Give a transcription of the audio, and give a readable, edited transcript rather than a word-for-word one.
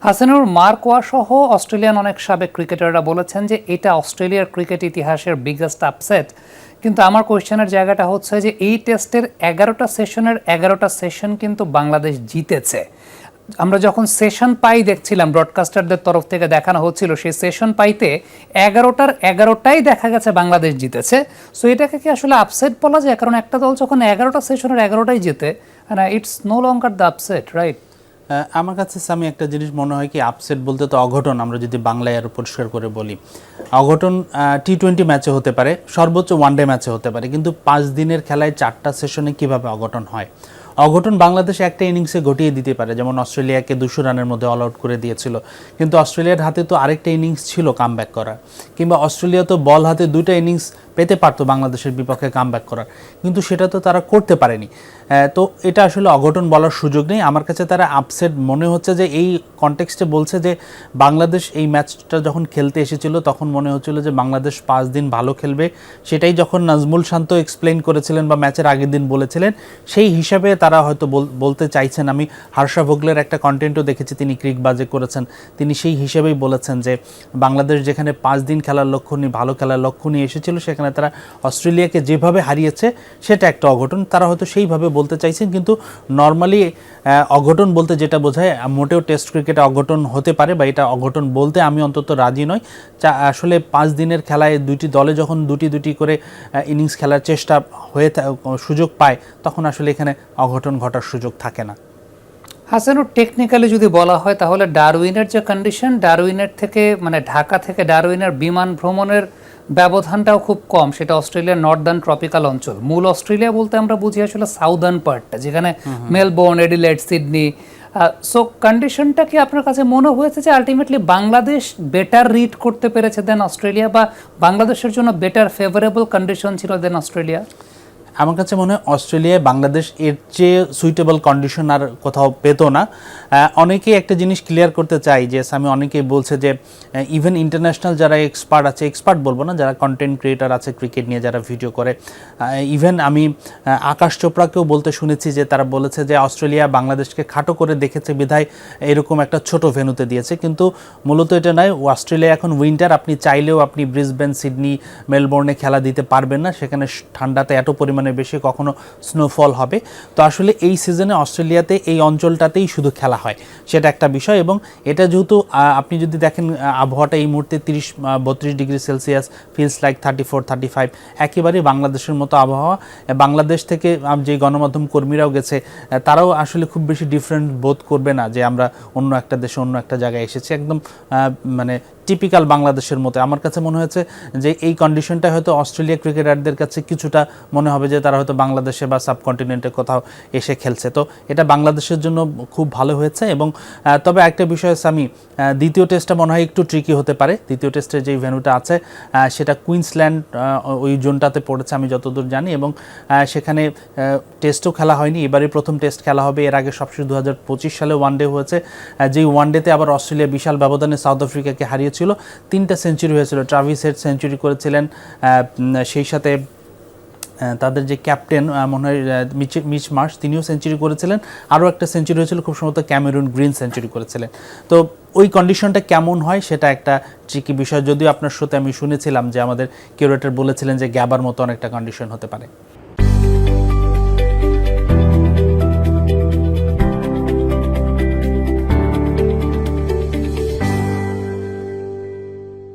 হাসানুর মার্কোয়া সহ অস্ট্রেলিয়ান অনেক সাবেক ক্রিকেটাররা বলেছেন যে এটা অস্ট্রেলিয়ার ক্রিকেট ইতিহাসের বিগেস্ট আপসেট। কিন্তু আমার কোয়েশ্চেনের জায়গাটা হচ্ছে যে এই টেস্টের 11টা সেশনের 11টা সেশন কিন্তু বাংলাদেশ জিতেছে। আমরা যখন সেশন পাই দেখছিলাম, ব্রডকাস্টারদের তরফ থেকে দেখানো হচ্ছিল, সেই সেশন পাইতে 11টার 11টাই দেখা গেছে বাংলাদেশ জিতেছে। সো এটাকে কি আসলে আপসেট বলা যায়? কারণ একটা দল যখন 11টা সেশনের 11টাই জিতে, it's no longer the upset, right? আমার কাছে সামি একটা জিনিস মনে হয় কি, আপসেট বলতে তো অঘটন, আমরা যদি বাংলায় আরও পরিষ্কার করে বলি, অঘটন টি-20 ম্যাচে হতে পারে, সর্বোচ্চ ওয়ানডে ম্যাচে হতে পারে, কিন্তু 5 দিনের খেলায় 4টা সেশনে কিভাবে অঘটন হয়? অঘটন বাংলাদেশ একটা ইনিংসে ঘটিয়ে দিতে পারে, যেমন অস্ট্রেলিয়াকে 200 রানের মধ্যে অল আউট করে দিয়েছিল, কিন্তু অস্ট্রেলিয়ার হাতে তো আরেকটা ইনিংস ছিল কামব্যাক করার, কিংবা অস্ট্রেলিয়া তো বল হাতে 2টা ইনিংস পেতে পারতো বাংলাদেশের বিপক্ষে কামব্যাক করার, কিন্তু সেটা তো তারা করতে পারেনি। তো এটা আসলে অঘটন বলার সুযোগ নেই। আমার কাছে তারা আপসেট মনে হচ্ছে যে এই কনটেক্সটে বলছে যে বাংলাদেশ এই ম্যাচটা যখন খেলতে এসেছিল তখন মনে হচ্ছিল যে বাংলাদেশ 5 দিন ভালো খেলবে, সেটাই যখন নাজমুল শান্ত এক্সপ্লেইন করেছিলেন বা ম্যাচের আগের দিন বলেছিলেন, সেই হিসাবে তারা হয়তো বলতে চাইছেন। আমি হার্ষা ভোগলের একটা কন্টেন্টও দেখেছি, তিনি ক্রিকবাজে করেছেন, তিনি সেই হিসেবেই বলেছেন যে বাংলাদেশ যেখানে 5 দিন খেলার লক্ষ্য নিয়ে, ভালো খেলার লক্ষ্য নিয়ে এসেছিল, সেখানে তারা অস্ট্রেলিয়াকে যেভাবে হারিয়েছে সেটা একটা অঘটন, তারা হয়তো সেইভাবে বলতে চাইছেন। কিন্তু নর্মালি অঘটন বলতে যেটা বোঝায়, মোটেও টেস্ট ক্রিকেটে অঘটন হতে পারে বা এটা অঘটন বলতে আমি অন্তত রাজি নই। আসলে 5 দিনের খেলায় দুইটি দলে যখন দুটি করে ইনিংস খেলার চেষ্টা হয়ে সুযোগ পায়, তখন আসলে এখানে অঘটন ঘটার সুযোগ থাকে না। হাসানুর, টেকনিক্যালি যদি বলা হয় তাহলে ডারউইনের যে কন্ডিশন, ডারউইনের থেকে ঢাকা থেকে ডারউইনের বিমান ভ্রমণের ব্যবধানটাও খুব কম, সেটা অস্ট্রেলিয়ার নর্দার্ন ট্রপিক্যাল অঞ্চল। মূল অস্ট্রেলিয়া বলতে আমরা বুঝি আসলে সাউদার্ন পার্টটা, যেখানে মেলবোর্ন, এডিলেড, সিডনি। সো কন্ডিশনটা কি আপনার কাছে মনে হয়েছে যে আলটিমেটলি বাংলাদেশ বেটার রিড করতে পেরেছে দেন অস্ট্রেলিয়া, বা বাংলাদেশের জন্য বেটার ফেভারেবল কন্ডিশন ছিল দেন অস্ট্রেলিয়া? আমার কাছে মনে হয় অস্ট্রেলিয়ায় বাংলাদেশ এর চেয়ে সুইটেবল কন্ডিশন আর কোথাও পেতো না। অনেকেই একটা জিনিস ক্লিয়ার করতে চাই যে আমি অনেকেই বলছে যে ইভেন ইন্টারন্যাশনাল যারা এক্সপার্ট আছে, এক্সপার্ট বলবো না, যারা কন্টেন্ট ক্রিয়েটার আছে ক্রিকেট নিয়ে, যারা ভিডিও করে, ইভেন আমি আকাশ চোপড়াকেও বলতে শুনেছি যে তারা বলেছে যে অস্ট্রেলিয়া বাংলাদেশকে খাটো করে দেখেছে বিধায় এরকম একটা ছোট ভেন্যুতে দিয়েছে, কিন্তু মূলত এটা নয়। অস্ট্রেলিয়া এখন উইন্টার, আপনি চাইলেও আপনি ব্রিসবেন, সিডনি, মেলবোর্নে খেলা দিতে পারবেন না, সেখানে ঠান্ডাতে এত পরিমাণে বেশি কখনো স্নোফল হবে। তো আসলে এই সিজনে অস্ট্রেলিয়াতে এই অঞ্চলটাতেই শুধু খেলা হয়, সেটা একটা বিষয়। এবং এটা যেহেতু আপনি যদি দেখেন আবহাওয়াটা এই মুহূর্তে 30-32 ডিগ্রি সেলসিয়াস, ফিলস লাইক 34-35, একেবারেই বাংলাদেশের মতো আবহাওয়া। বাংলাদেশ থেকে যে গণমাধ্যম কর্মীরাও গেছে, তারাও আসলে খুব বেশি ডিফারেন্ট বোধ করবে না যে আমরা অন্য একটা দেশে, অন্য একটা জায়গায় এসেছি, একদম টিপিক্যাল বাংলাদেশের মতো। আমার কাছে মনে হয়েছে যে এই কন্ডিশনটা হয়তো অস্ট্রেলিয়া ক্রিকেটারদের কাছে কিছুটা মনে হবে যে তারা হয়তো বাংলাদেশে বা সাবকন্টিনেন্টে কোথাও এসে খেলছে। তো এটা বাংলাদেশের জন্য খুব ভালো হয়েছে। এবং তবে একটা বিষয় আমি, দ্বিতীয় টেস্টটা মনে হয় একটু ট্রিকি হতে পারে। দ্বিতীয় টেস্টের যেই ভেন্যুটা আছে সেটা কুইন্সল্যান্ড ওই জোনটাতে পড়েছে আমি যতদূর জানি, এবং সেখানে টেস্টও খেলা হয়নি, এবারই প্রথম টেস্ট খেলা হবে। এর আগে সবশেষ 2025 সালে ওয়ানডে হয়েছে, যেই ওয়ানডেতে আবার অস্ট্রেলিয়া বিশাল ব্যবধানে সাউথ আফ্রিকাকে হারিয়েছিল, 3টা সেঞ্চুরি হয়েছিল। ট্রাভিস হেড সেঞ্চুরি করেছিলেন, সেই সাথে তাদের যে ক্যাপ্টেন মনে হয় মিচ মার্শ, তিনিও সেঞ্চুরি করেছিলেন। আরও একটা সেঞ্চুরি হয়েছিল খুব সম্ভবত ক্যামেরুন গ্রিন সেঞ্চুরি করেছিলেন। তো ওই কন্ডিশনটা কেমন হয় সেটা একটা ট্রিকি বিষয়, যদিও আপনার সাথে আমি শুনেছিলাম যে আমাদের কিউরেটর বলেছিলেন যে গ্যাবার মতো অনেকটা কন্ডিশন হতে পারে।